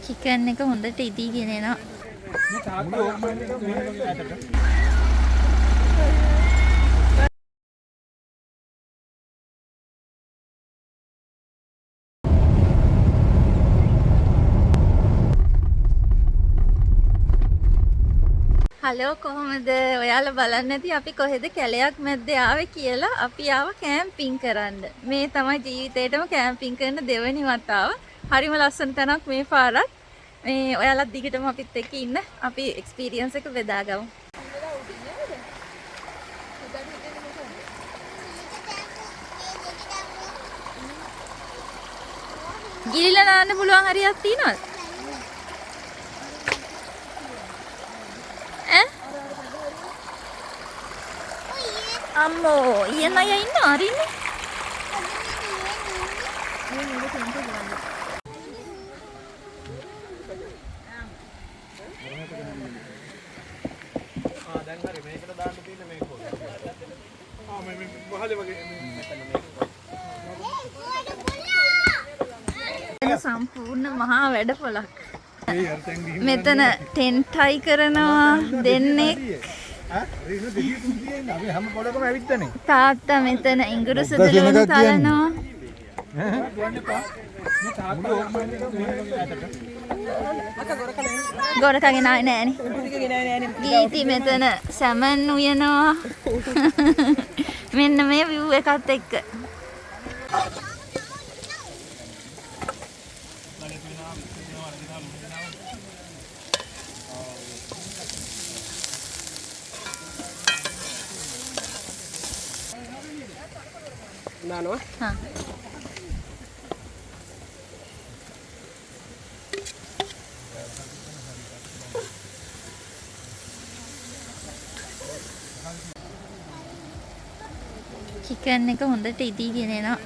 Chicken එක හොඳට ඉදීගෙන එනවා. හලෝ කොහොමද? ඔයාලා බලන්න ඇති අපි කොහෙද කැලයක් මැද්දේ ආවේ කියලා. අපි ආව කැම්පින් කරන්න. මේ තමයි ජීවිතේටම කැම්පින් කරන දෙවෙනි වතාව. හරිම ලස්සන තැනක් මේ පාරත්. මේ ඔයාලා දිගටම අපිත් එක්ක ඉන්න. අපි එක්ස්පීරියන්ස් එක බෙදාගමු. ගිලිලා නාන්න පුළුවන් හරියක් තියෙනවද? අම්මෝ ඊයන් අය ඉන්න අරින්නේ. දැන් හරි මේකට දාන්න තියෙන්නේ මේක කොහොමද? මේ පහලේ වගේ සම්පූර්ණ මහා වැඩපොළක්. මෙතන ටෙන්ටයි කරනවා දෙන්නේ. තාත්තා මෙතන ඉඟුරු සුදුලුණු තලනවා. ගොරකගෙන ආවේ නෑනේ. ගීති මෙතන සැමන් උයනවා. මෙන්න මේ view එකත් එක්ක. නානවා. හා. චිකන් එක හොඳට ඉදීගෙන එනවා.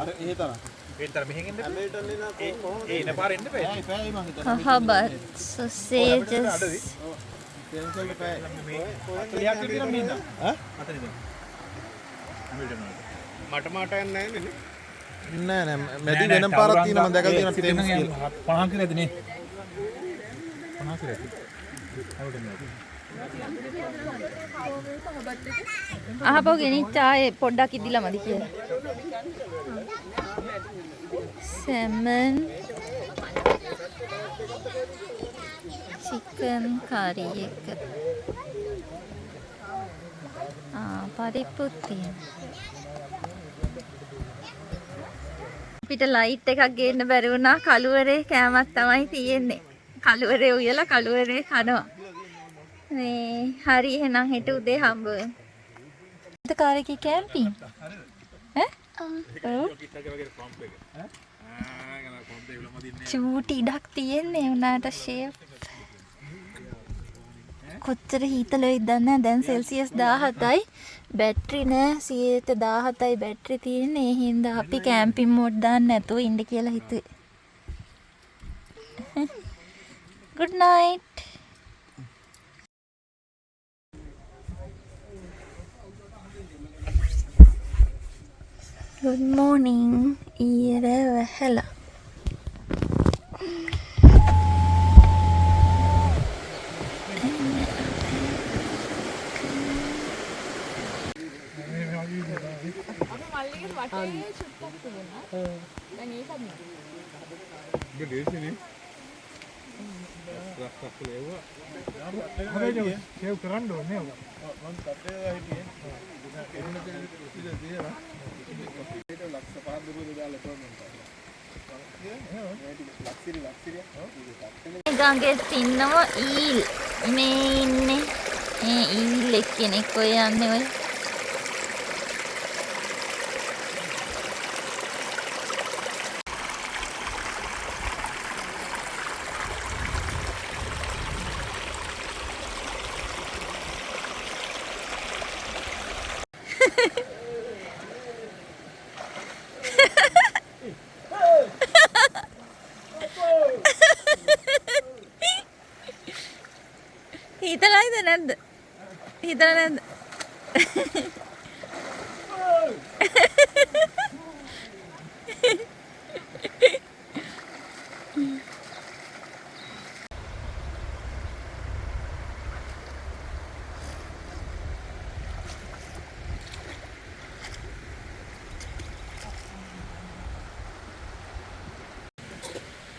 අර ඒ තරම්. ඒ තරම් මෙහෙන් එන්න. මෙහෙට එන්න කොහොමද? ඒ එන පාර එන්න බෑ. ඒ මං හිතන්නේ. Habat, sausages. පෙන්සල් පෑ. ලියක් විදිහට මින්ද. ඈ? අතනද? මට මාට යන්නේ නැහැ නේ. නෑ මැදි වෙනම පාරක් තියෙනවා මම දැකලා තියෙනවා ටෙම්ස් කියලා. 50 කියලා ඇතිනේ. 50 කියලා ඇති. අහපෝ ගෙනිච්චා ආයේ පොඩ්ඩක් ඉදිලා මදි කියලා. සැමන් chicken curry එක. පරිප්පුත් තියෙනවා. අපිට ලයිට් එකක් ගේන්න බැරි වුණා. කළුවරේ කෑමක් තමයි තියෙන්නේ. කළුවරේ උයලා කළුවරේ කනවා. මේ හරි එහෙනම් හෙට උදේ හම්බ වෙමු. කාරේ කැම්පින්. ඈ? ඔව්. චූටි ඉඩක් තියෙන්නේ උනාට ෂේප්. කොච්චර හීතල වෙයිද දන්නේ නැහැ. දැන් සෙල්සියස් 17යි. බැටරි නෑ 17යි බැටරි තියෙන්නේ. ඒ හින්දා අපි කැම්පින් මෝඩ් දාන්න නැතුව ඉන්න කියලා හිතුවේ. Good night. Good morning. ඊර වැහැලා. සේව් කරන්න ඕනේ නේද? මම කටේ හිටියේ. ලක්ෂ 5 දුරේ දාලා කොහොමද? ගඟේ ඉන්නව ඊල්. මේ ඉන්නේ. මේ ඊල් එක්කෙනෙක් ඔය යන්නේ ඔය. හිතලායිද නැද්ද? හිතලා නැද්ද?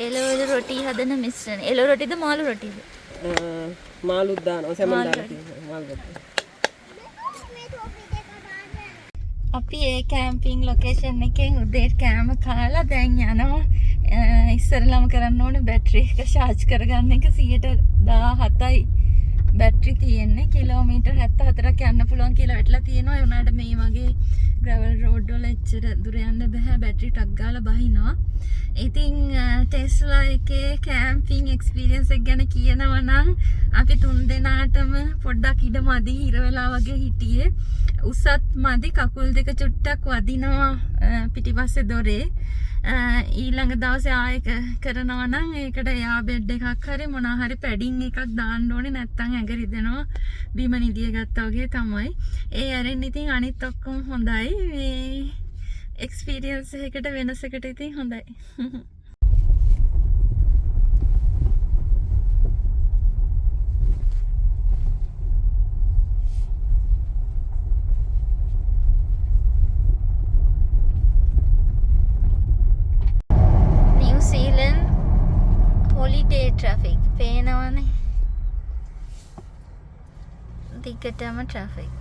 එළවලු රොටි හදන මිශ්‍රණ. එළවලු රොටිද මාළු රොටිද? මාළුත් දානවා සැමන් දාලා තියෙනවා මාළු රොටි. අපි ඒ කැම්පින් ලොකේෂන් එකෙන් උදේට කෑම කාලා දැන් යනවා. ඉස්සරලම කරන්න ඕනේ බැටරි එක charge කරගන්න එක 17යි බැටරි තියෙන්නේ. කිලෝමීටර් 74ක් යන්න පුළුවන් කියලා වැටලා තියෙනවා. ඒ උනාට මේ වගේ gravel road වල එච්චර දුර යන්න බෑ. බැටරි ටක් ගාලා බහිනවා. ඉතින් ටෙස්ලා එකේ කැම්පින් එක්ස්පීරියන්ස් එක ගැන කියනවා නම් අපි 3 දෙනාටම පොඩ්ඩක් ඉඩ මදි හිර වෙලා වගේ හිටියේ. උසත් මදි කකුල් දෙක චුට්ටක් වදිනවා පිටිපස්සේ දොරේ. ඊළඟ දවසේ ආයෙ කරනවා නම් ඒකට යා බෙඩ් එකක් හරි මොනවා හරි පැඩින් එකක් දාන්න ඕනේ නැත්නම් ඇඟ රිදෙනවා බිම නිදිය ගත්තා වගේ තමයි. ඒ ඇරෙන් ඉතින් අනිත් ඔක්කොම හොඳයි. මේ එක්ස්පීරියන්ස් එකකට වෙනසකට ඉතින් හොඳයි. holiday traffic පේනවනේ දිගටම traffic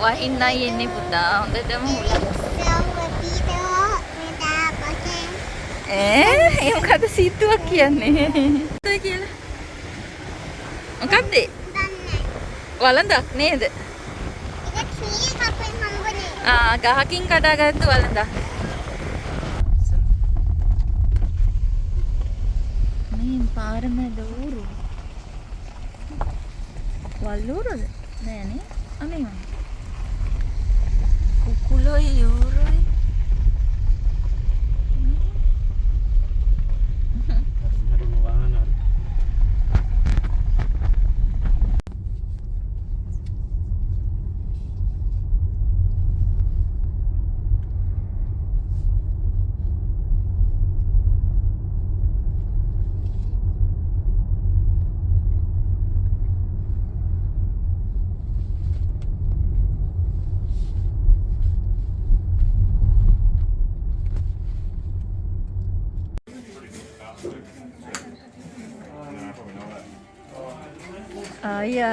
වහින්නයි එන්නේ පුතා හොඳටම හුලක් ඒ මොකද සීතුවක් කියන්නේ මොකද කියලා මොකද්ද වළඳක් නේද ගහකින් කඩාගත්තු වළඳක් මේ පාර මැද ඌරු වල්ලූරුද නෑනේ අනේ kukuloi yoroi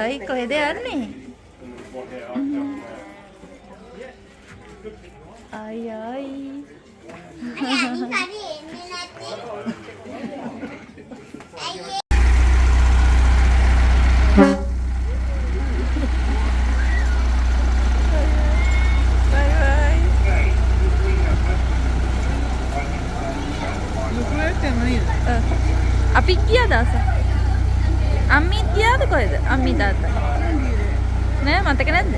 Ay, කොහෙද යන්නේ? Ay. අපි ගියා දාස. අම්මි ගියාද කොහෙද? අම්මි තාත්තා. නෑ මතක නැද්ද?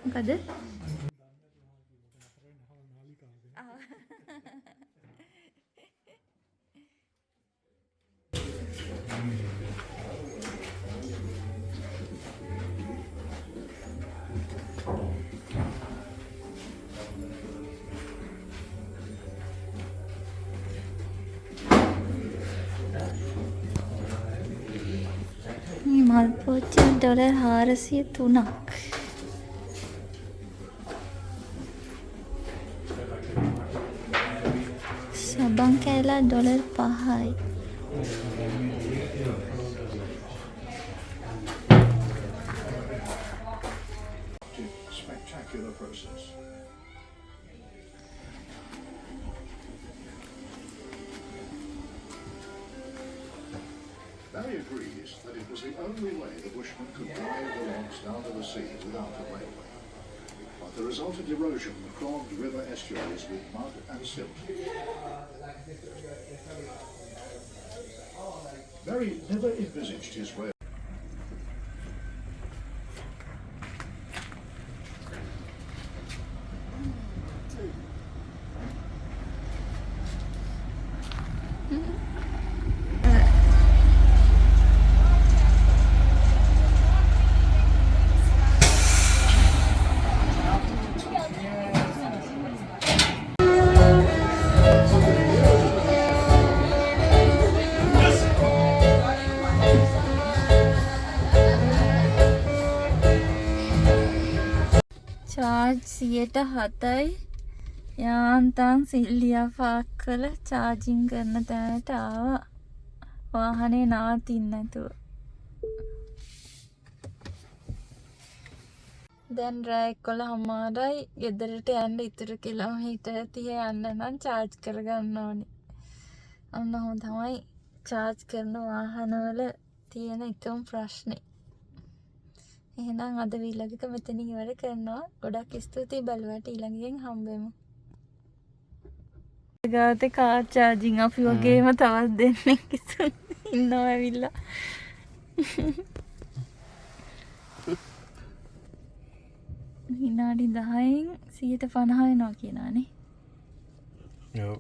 මොකද? මල් පෝච්චිය ඩොලර් 403ක්. සබන් කෑල්ල dollar 5යි. Spectacular process. Barry agrees that it was the only way the Bushmen could drive along banks down to the sea without a railway. But the result of erosion clogged river estuaries with mud and silt. Berry never envisaged his rail. Charge 107යි යාන්තම් සිල්ලියා park කළ charging කරන තැනට ආවා වාහනේ නවතින්න නැතුව දැන් රෑ 11:00යි ගෙදරට යන්න ඉතුරු කිලෝමීටර් 30 යන්න නම් චාර්ජ් කරගන්න ඕනේ. අන්න ඔහොම තමයි චාර්ජ් කරන වාහනවල තියෙන එකම ප්‍රශ්නේ. එහෙනම් අද විලගක මෙතනින් ඉවර කරනවා. ගොඩක් ස්තුතියි බලුවට ඊළඟෙන් හම්බෙමු. ගාතේ කාර් චාර්ජින් අපි වගේම තවත් දෙන්නෙක් ඉන්නවා ඇවිල්ලා. විනාඩි 10න් 150 වෙනවා කියනවානේ. ඔව්.